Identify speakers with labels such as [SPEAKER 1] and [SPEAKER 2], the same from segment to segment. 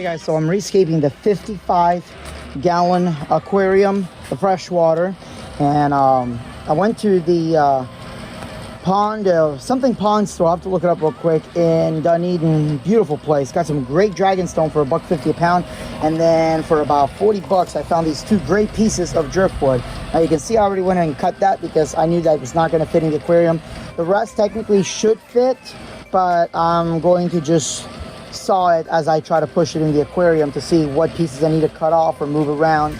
[SPEAKER 1] Guys, so I'm rescaping the 55-gallon aquarium, the freshwater, and I went to the pond, something pond store. I'll have to look it up real quick, in Dunedin. Beautiful place. Got some great dragonstone for $1.50 a pound, and then for about 40 bucks I found these two great pieces of driftwood. Now you can see I already went and cut that because I knew that it was not going to fit in the aquarium. The rest technically should fit, but I'm going to just saw it as I try to push it in the aquarium to see what pieces I need to cut off or move around.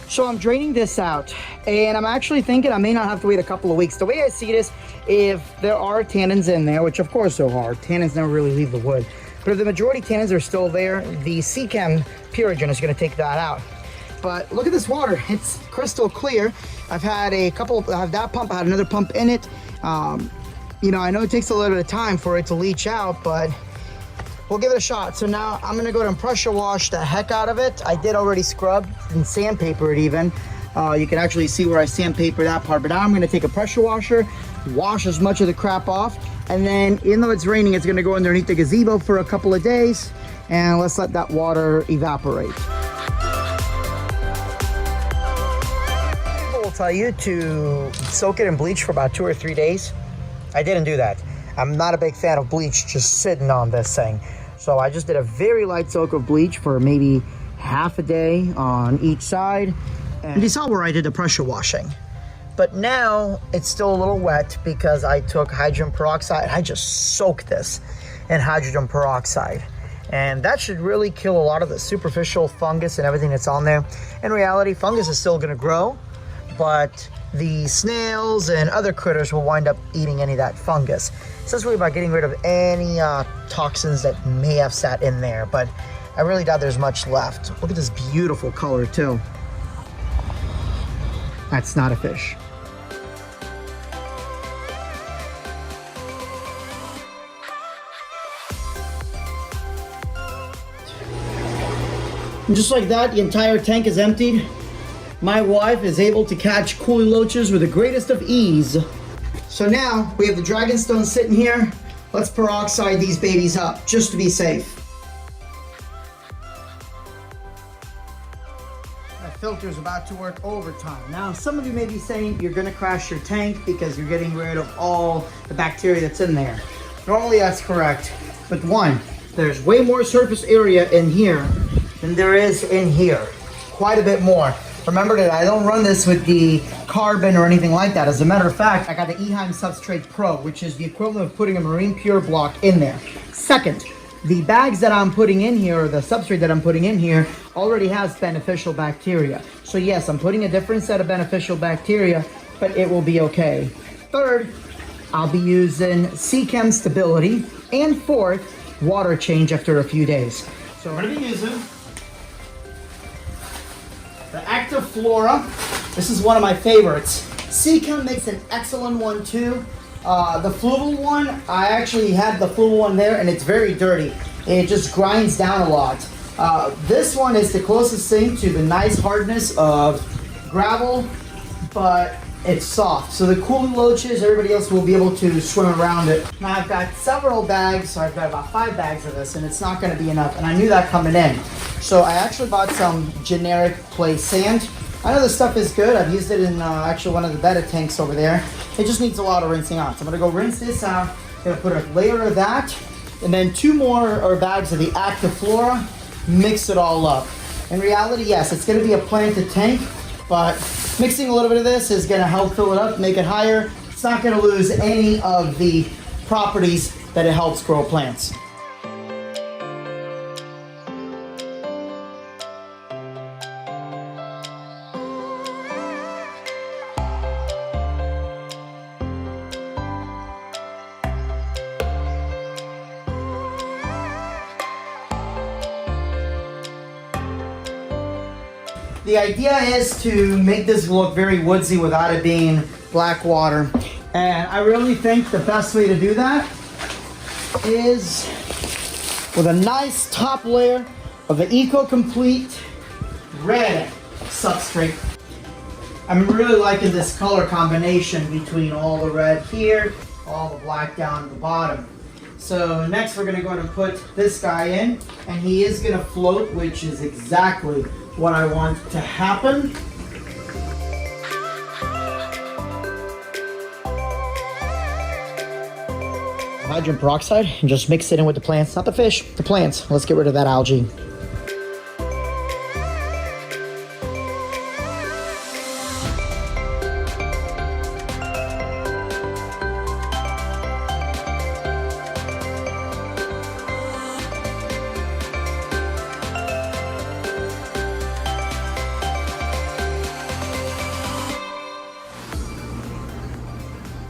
[SPEAKER 1] So I'm draining this out, and I'm actually thinking I may not have to wait a couple of weeks. The way I see this, if there are tannins in there, which of course there are, tannins never really leave the wood, but if the majority tannins are still there, the Seachem Purigen is going to take that out. But look at this water, it's crystal clear. I've had a couple, I have that pump, I had another pump in it. You know, I know it takes a little bit of time for it to leach out, but we'll give it a shot. So now I'm gonna go ahead and pressure wash the heck out of it. I did already scrub and sandpaper it even. You can actually see where I sandpaper that part, but now I'm gonna take a pressure washer, wash as much of the crap off, and then even though it's raining, it's gonna go underneath the gazebo for a couple of days, and let's let that water evaporate. People will tell you to soak it in bleach for about 2 or 3 days. I didn't do that. I'm not a big fan of bleach just sitting on this thing. So I just did a very light soak of bleach for maybe half a day on each side. And you saw where I did the pressure washing. But now it's still a little wet because I took hydrogen peroxide. I just soaked this in hydrogen peroxide. And that should really kill a lot of the superficial fungus and everything that's on there. In reality, fungus is still gonna grow, but the snails and other critters will wind up eating any of that fungus. So it's really about getting rid of any toxins that may have sat in there, but I really doubt there's much left. Look at this beautiful color too. That's not a fish. And just like that, the entire tank is emptied. My wife is able to catch coolie loaches with the greatest of ease. So now we have the dragonstone sitting here. Let's peroxide these babies up just to be safe. That filter is about to work overtime. Now some of you may be saying you're gonna crash your tank because you're getting rid of all the bacteria that's in there. Normally that's correct, but one, there's way more surface area in here than there is in here. Quite a bit more. Remember that I don't run this with the carbon or anything like that. As a matter of fact, I got the Eheim Substrate Pro, which is the equivalent of putting a Marine Pure block in there. Second, the bags that I'm putting in here, or the substrate that I'm putting in here, already has beneficial bacteria. So yes, I'm putting a different set of beneficial bacteria, but it will be okay. Third, I'll be using Seachem Stability. And fourth, water change after a few days. So I'm gonna be using the Active Flora. This is one of my favorites. Seachem makes an excellent one too. The fluval one, I actually had the fluval one there and it's very dirty. It just grinds down a lot. This one is the closest thing to the nice hardness of gravel, but it's soft. So the coolie loaches, everybody else will be able to swim around it. Now I've got several bags, so I've got about 5 bags of this, and it's not gonna be enough, and I knew that coming in. So I actually bought some generic play sand. I know this stuff is good. I've used it in actually one of the betta tanks over there. It just needs a lot of rinsing out. So I'm gonna go rinse this out. I'm gonna put a layer of that, and then 2 more bags of the Active Flora, mix it all up. In reality, yes, it's gonna be a planted tank, but mixing a little bit of this is gonna help fill it up, make it higher. It's not gonna lose any of the properties that it helps grow plants. The idea is to make this look very woodsy without it being black water. And I really think the best way to do that is with a nice top layer of the Eco Complete red substrate. I'm really liking this color combination between all the red here, all the black down at the bottom. So next we're gonna go ahead and put this guy in, and he is gonna float, which is exactly what I want to happen. Hydrogen peroxide, and just mix it in with the plants, not the fish, the plants. Let's get rid of that algae.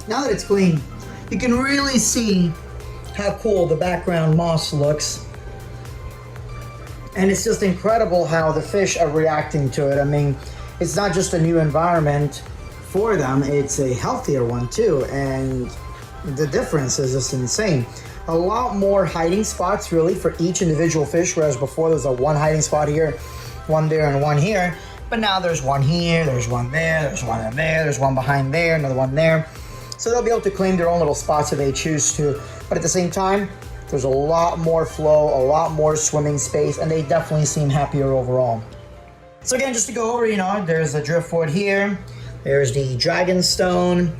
[SPEAKER 1] Now that it's clean, you can really see how cool the background moss looks. And it's just incredible how the fish are reacting to it. I mean, it's not just a new environment for them, it's a healthier one too. And the difference is just insane. A lot more hiding spots really for each individual fish, whereas before there was a one hiding spot here, one there, and one here. But now there's one here, there's one there, there's one in there, there's one behind there, another one there. So they'll be able to claim their own little spots if they choose to. But at the same time, there's a lot more flow, a lot more swimming space, and they definitely seem happier overall. So again, just to go over, there's a driftwood here, there's the dragonstone,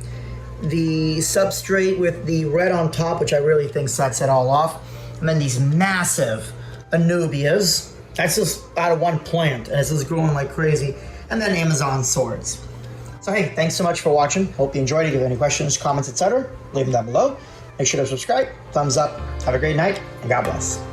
[SPEAKER 1] the substrate with the red on top, which I really think sets it all off, and then these massive anubias. That's just out of one plant, and it's just growing like crazy. And then Amazon swords. So hey, thanks so much for watching. Hope you enjoyed it. If you have any questions, comments, etc., leave them down below. Make sure to subscribe, thumbs up. Have a great night, and God bless.